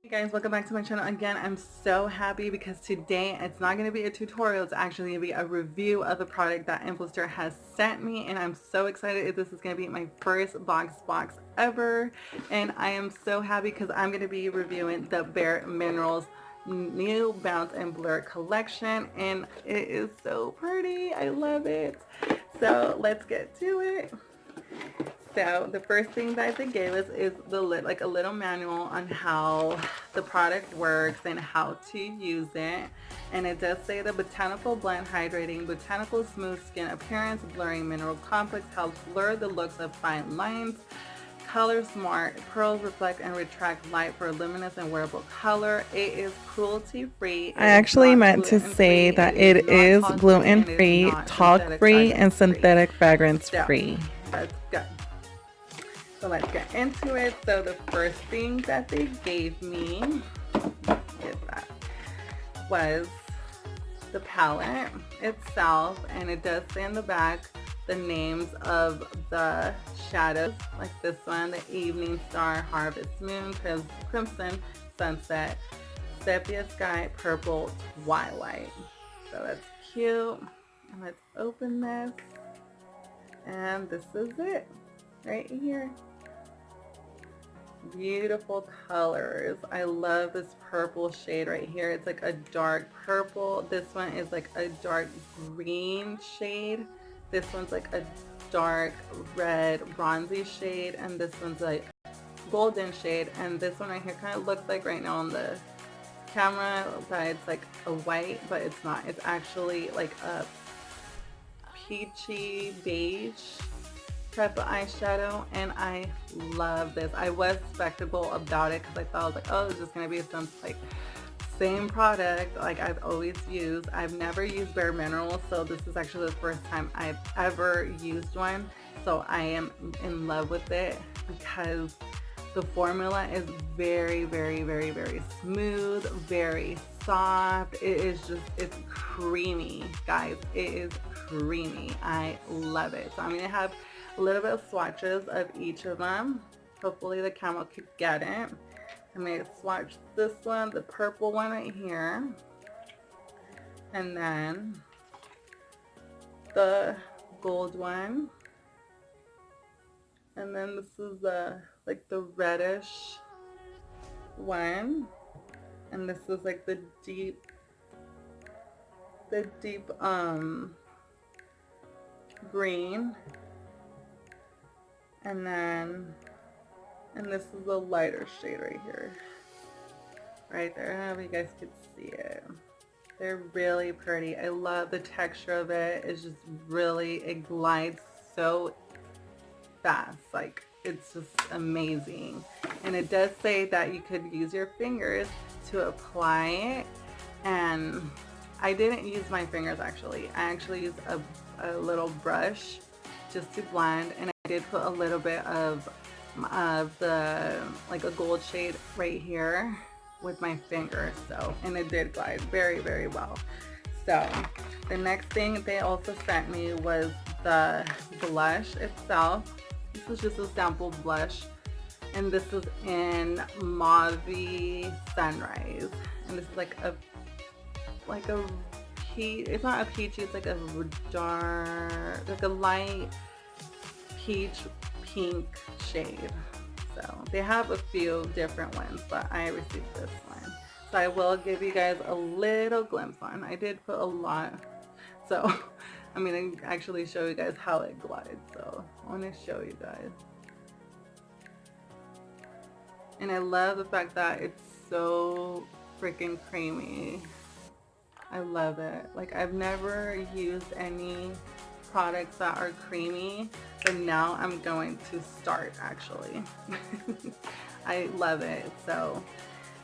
Hey guys, welcome back to my channel again. I'm so happy because today it's not going to be a tutorial, it's actually going to be a review of the product that Influencer has sent me, and I'm so excited. This is going to be my first box ever, and I am so happy because I'm going to be reviewing the Bare Minerals new Bounce and Blur collection, and it is so pretty. I love it. So let's get to it. So the first thing that they gave us is like a little manual on how the product works and how to use it. And it does say the botanical blend hydrating, botanical smooth skin appearance, blurring mineral complex helps blur the looks of fine lines. Color smart, pearls reflect and retract light for luminous and wearable color. It is cruelty free. I actually meant to say that it is gluten free, talc free, and synthetic fragrance free. Let's go. So let's get into it. So the first thing that they gave me was the palette itself, and it does say in the back the names of the shadows, like this one, the Evening Star, Harvest Moon, Crimson Sunset, Sepia Sky, Purple Twilight. So that's cute. And let's open this, and this is it right here. Beautiful colors. I love this purple shade right here. It's like a dark purple. This one is like a dark green shade. This one's like a dark red bronzy shade, and this one's like golden shade, and this one right here kind of looks like right now on the camera that it's like a white, but it's not. It's actually like a peachy beige type of eyeshadow, and I love this. I was skeptical about it because I thought, I was like, oh, it's just gonna be some like same product like I've always used. I've never used Bare Minerals, so this is actually the first time I've ever used one. So I am in love with it because the formula is very smooth, very soft. It is just, it's creamy, guys. It is creamy. I love it. So I'm gonna have a little bit of swatches of each of them. Hopefully the camera could get it. I'm going to swatch this one, the purple one right here, and then the gold one, and then this is the like the reddish one, and this is like the deep green, and this is the lighter shade right here, right there. I don't know if you guys could see it. They're really pretty. I love the texture of it. It's just really, it glides so fast. Like, it's just amazing. And it does say that you could use your fingers to apply it, and I didn't use my fingers actually. I actually used a little brush just to blend, and I did put a little bit of the like a gold shade right here with my finger, so, and it did glide very well. So the next thing they also sent me was the blush itself. This is just a sample blush, and this is in Mauve Sunrise, and this is like a peach. It's not a peachy, it's like a dark, like a light peach pink shade. So they have a few different ones, but I received this one, so I will give you guys a little glimpse on. I did put a lot, so I'm gonna actually show you guys how it glides. So I want to show you guys, and I love the fact that it's so freaking creamy. I love it. Like, I've never used any products that are creamy, but now I'm going to start actually. I love it. So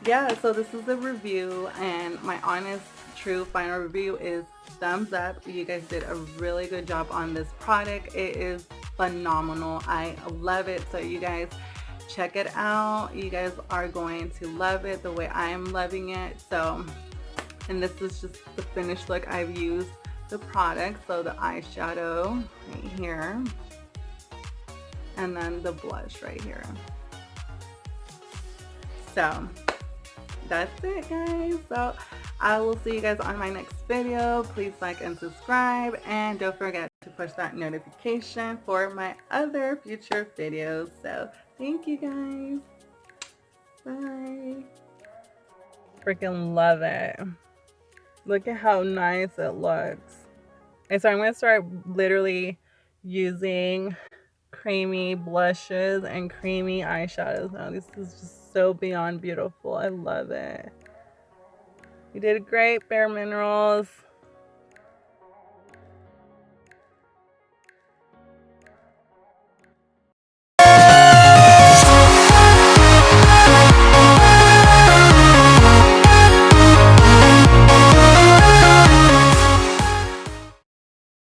yeah, so this is a review, and my honest true final review is thumbs up. You guys did a really good job on this product. It is phenomenal. I love it. So you guys check it out. You guys are going to love it the way I am loving it. So, and this is just the finished look. I've used the product, so the eyeshadow right here, and then the blush right here. So that's it, guys. So I will see you guys on my next video. Please like and subscribe, and don't forget to push that notification for my other future videos. So thank you, guys. Bye. Freaking love it. Look at how nice it looks. And so I'm going to start literally using creamy blushes and creamy eyeshadows now. This is just so beyond beautiful. I love it. You did great, Bare Minerals.